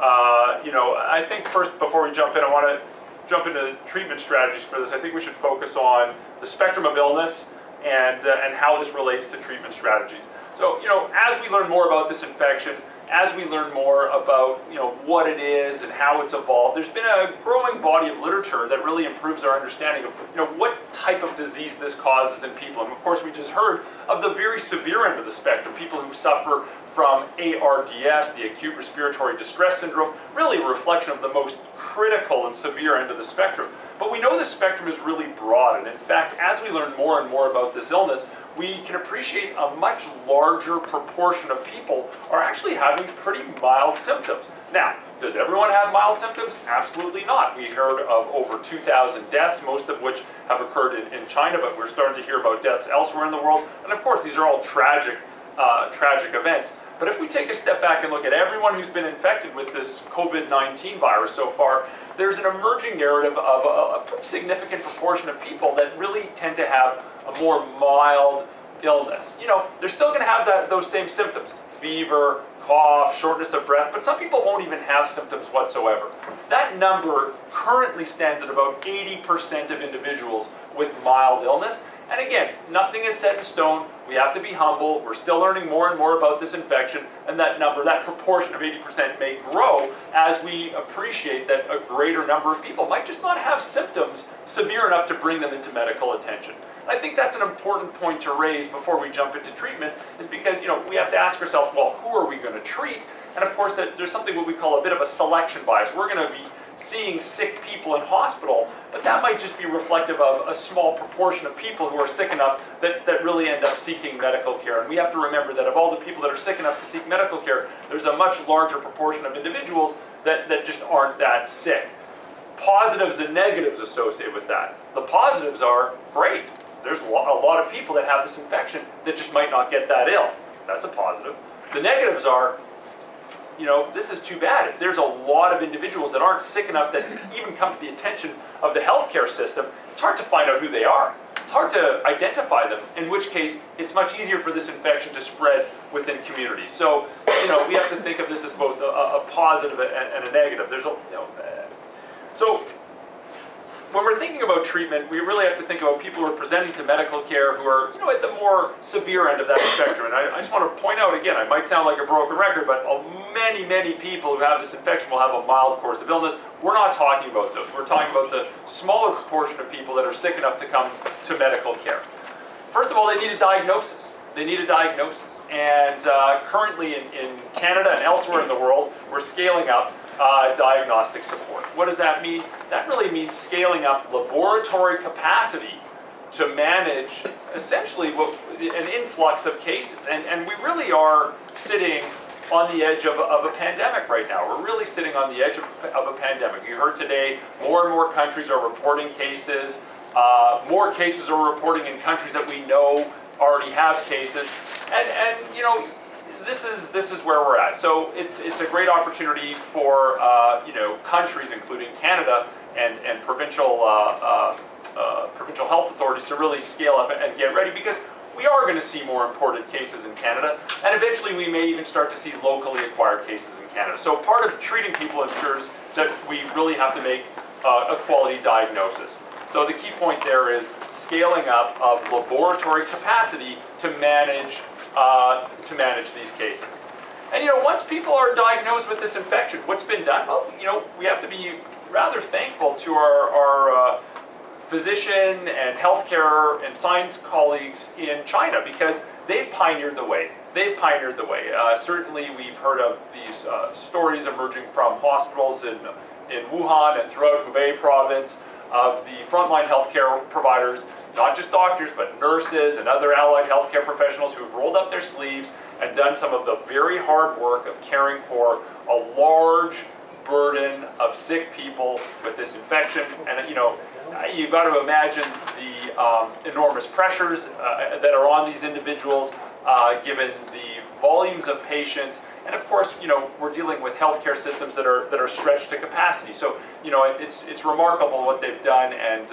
I think first, before we jump in, I want to jump into treatment strategies for this. I think we should focus on the spectrum of illness and how this relates to treatment strategies. So, as we learn more about this infection, as we learn more about, what it is and how it's evolved, there's been a growing body of literature that really improves our understanding of, what type of disease this causes in people. And of course, we just heard of the very severe end of the spectrum, people who suffer from ARDS, the acute respiratory distress syndrome, really a reflection of the most critical and severe end of the spectrum. But we know the spectrum is really broad, and in fact, as we learn more and more about this illness, we can appreciate a much larger proportion of people are actually having pretty mild symptoms. Now, does everyone have mild symptoms? Absolutely not. We heard of over 2,000 deaths, most of which have occurred in China, but we're starting to hear about deaths elsewhere in the world. And of course, these are all tragic events. But if we take a step back and look at everyone who's been infected with this COVID-19 virus so far, there's an emerging narrative of a pretty significant proportion of people that really tend to have a more mild illness. They're still going to have those same symptoms: fever, cough, shortness of breath, but some people won't even have symptoms whatsoever. That number currently stands at about 80% of individuals with mild illness. And again, nothing is set in stone. We have to be humble. We're still learning more and more about this infection, and that number, that proportion of 80% may grow as we appreciate that a greater number of people might just not have symptoms severe enough to bring them into medical attention. I think that's an important point to raise before we jump into treatment, is because we have to ask ourselves, well, who are we going to treat? And of course, there's something what we call a bit of a selection bias. We're going to be seeing sick people in hospital, but that might just be reflective of a small proportion of people who are sick enough that really end up seeking medical care. And we have to remember that of all the people that are sick enough to seek medical care, there's a much larger proportion of individuals that just aren't that sick. Positives and negatives associated with that. The positives are, great, there's a lot of people that have this infection that just might not get that ill. That's a positive. The negatives are, this is too bad. If there's a lot of individuals that aren't sick enough that even come to the attention of the healthcare system, it's hard to find out who they are. It's hard to identify them, in which case it's much easier for this infection to spread within communities. So, we have to think of this as both a positive and a negative. So when we're thinking about treatment, we really have to think about people who are presenting to medical care who are, at the more severe end of that spectrum. And I just want to point out again, I might sound like a broken record, but many, many people who have this infection will have a mild course of illness. We're not talking about those. We're talking about the smaller proportion of people that are sick enough to come to medical care. First of all, they need a diagnosis. And currently in Canada and elsewhere in the world, we're scaling up diagnostic support. What does that mean? That really means scaling up laboratory capacity to manage essentially an influx of cases. And we really are sitting on the edge of a pandemic right now. We're really sitting on the edge of a pandemic. You heard today, more and more countries are reporting cases. More cases are reporting in countries that we know already have cases. And this is where we're at. So it's a great opportunity for countries, including Canada and provincial health authorities, to really scale up and get ready, because we are going to see more imported cases in Canada, and eventually we may even start to see locally acquired cases in Canada. So part of treating people ensures that we really have to make a quality diagnosis. So the key point there is scaling up of laboratory capacity to manage these cases. And once people are diagnosed with this infection, what's been done? Well, we have to be rather thankful to our physician and healthcare and science colleagues in China, because they've pioneered the way. Certainly, we've heard of these stories emerging from hospitals in Wuhan and throughout Hubei province of the frontline healthcare providers, not just doctors, but nurses and other allied healthcare professionals who've rolled up their sleeves and done some of the very hard work of caring for a large burden of sick people with this infection. And you've got to imagine the enormous pressures that are on these individuals, given the volumes of patients. And of course, we're dealing with healthcare systems that are stretched to capacity. So, it's remarkable what they've done, and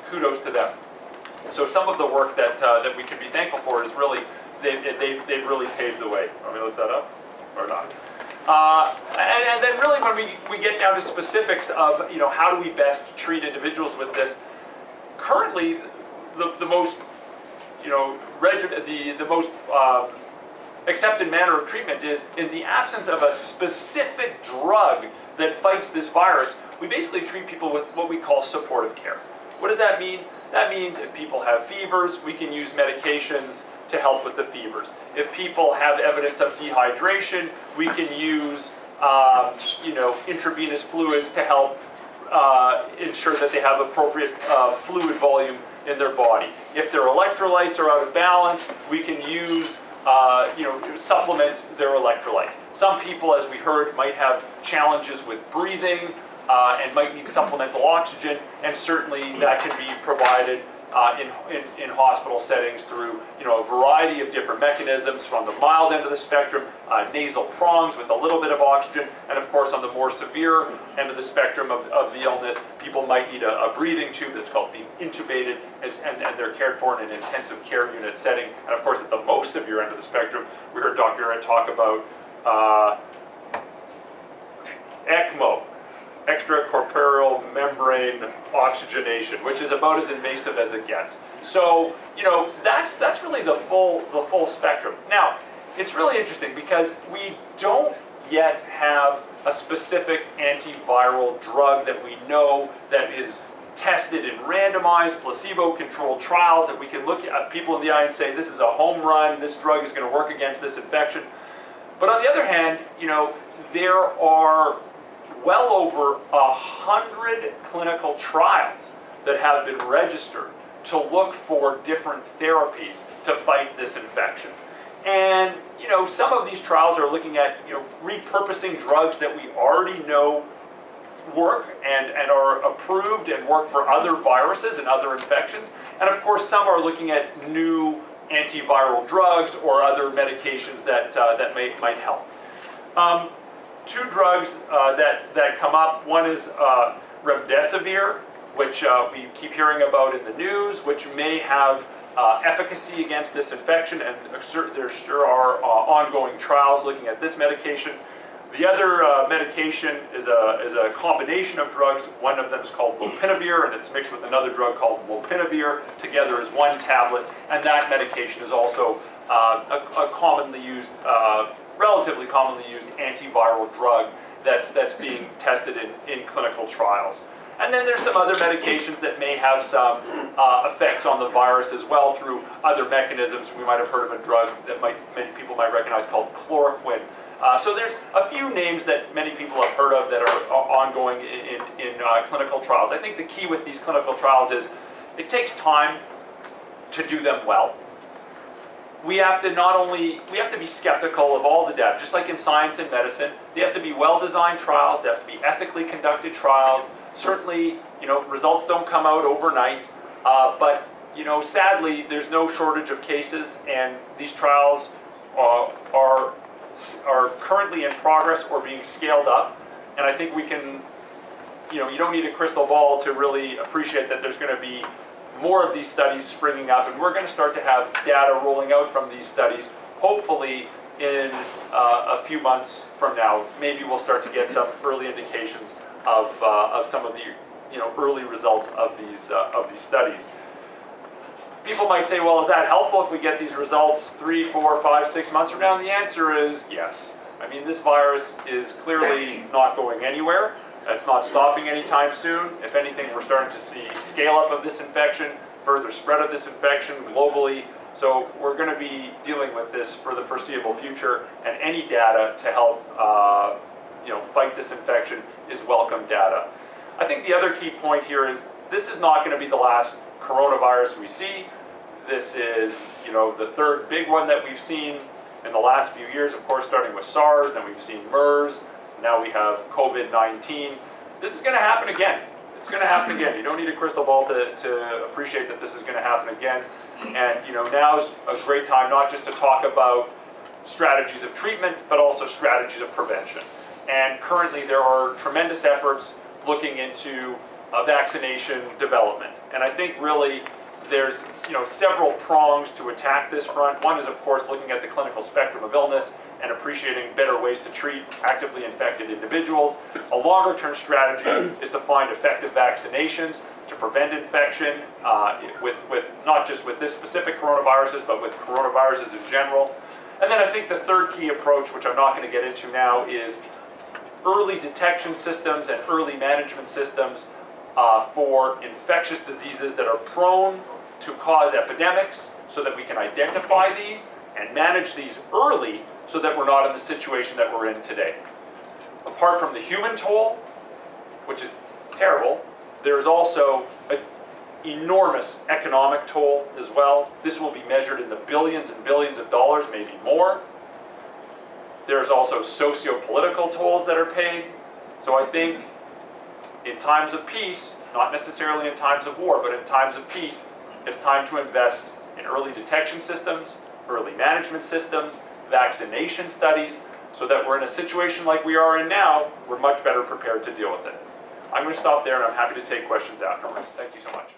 kudos to them. So some of the work that we can be thankful for is really they've really paved the way. Want me to look that up or not? And then really when we get down to specifics of, how do we best treat individuals with this, currently the most, the most accepted manner of treatment is in the absence of a specific drug that fights this virus, we basically treat people with what we call supportive care. What does that mean? That means if people have fevers, we can use medications to help with the fevers. If people have evidence of dehydration, we can use intravenous fluids to help ensure that they have appropriate fluid volume in their body. If their electrolytes are out of balance, we can use supplement their electrolytes. Some people, as we heard, might have challenges with breathing and might need supplemental oxygen, and certainly that can be provided in hospital settings through a variety of different mechanisms, from the mild end of the spectrum, nasal prongs with a little bit of oxygen, and of course on the more severe end of the spectrum of the illness, people might need a breathing tube that's called being intubated, and they're cared for in an intensive care unit setting. And of course at the most severe end of the spectrum, we heard Dr. Ed talk about ECMO, extracorporeal membrane oxygenation, which is about as invasive as it gets. So, that's really the full spectrum. Now, it's really interesting because we don't yet have a specific antiviral drug that we know that is tested in randomized, placebo-controlled trials that we can look at people in the eye and say, this is a home run, this drug is going to work against this infection. But on the other hand, there are well over 100 clinical trials that have been registered to look for different therapies to fight this infection. And, some of these trials are looking at, repurposing drugs that we already know work and are approved and work for other viruses and other infections. And of course, some are looking at new antiviral drugs or other medications that might help. Two drugs that come up. One is remdesivir, which we keep hearing about in the news, which may have efficacy against this infection, and there sure are ongoing trials looking at this medication. The other medication is a combination of drugs. One of them is called lopinavir, and it's mixed with another drug called lopinavir together as one tablet, and that medication is also a commonly used, relatively commonly used antiviral drug that's being tested in clinical trials. And then there's some other medications that may have some effects on the virus as well through other mechanisms. We might have heard of a drug that many people might recognize called chloroquine. So there's a few names that many people have heard of that are ongoing in clinical trials. I think the key with these clinical trials is it takes time to do them well. We have to be skeptical of all the data, just like in science and medicine. They have to be well-designed trials. They have to be ethically conducted trials. Certainly, results don't come out overnight, but sadly, there's no shortage of cases, and these trials are currently in progress or being scaled up. And I think we can, you don't need a crystal ball to really appreciate that there's going to be more of these studies springing up, and we're going to start to have data rolling out from these studies, hopefully in a few months from now. Maybe we'll start to get some early indications of some of the early results of these studies. People might say, well, is that helpful if we get these results 3, 4, 5, 6 months from now? And the answer is yes. I mean, this virus is clearly not going anywhere. It's not stopping anytime soon. If anything, we're starting to see scale up of this infection, further spread of this infection globally. So we're going to be dealing with this for the foreseeable future, and any data to help fight this infection is welcome data. I think the other key point here is this is not going to be the last coronavirus we see. This is the third big one that we've seen in the last few years, of course, starting with SARS, then we've seen MERS, now we have COVID-19. This is going to happen again. It's going to happen again. You don't need a crystal ball to appreciate that this is going to happen again. And now's a great time not just to talk about strategies of treatment, but also strategies of prevention. And currently there are tremendous efforts looking into vaccination development. And I think really there's several prongs to attack this front. One is, of course, looking at the clinical spectrum of illness and appreciating better ways to treat actively infected individuals. A longer-term strategy is to find effective vaccinations to prevent infection with not just with this specific coronaviruses, but with coronaviruses in general. And then I think the third key approach, which I'm not going to get into now, is early detection systems and early management systems for infectious diseases that are prone to cause epidemics, so that we can identify these and manage these early so that we're not in the situation that we're in today. Apart from the human toll, which is terrible, there's also an enormous economic toll as well. This will be measured in the billions and billions of dollars, maybe more. There's also socio-political tolls that are paid. So I think in times of peace, not necessarily in times of war, but in times of peace, it's time to invest in early detection systems, early management systems, vaccination studies, so that we're in a situation like we are in now, we're much better prepared to deal with it. I'm going to stop there, and I'm happy to take questions afterwards. Thank you so much.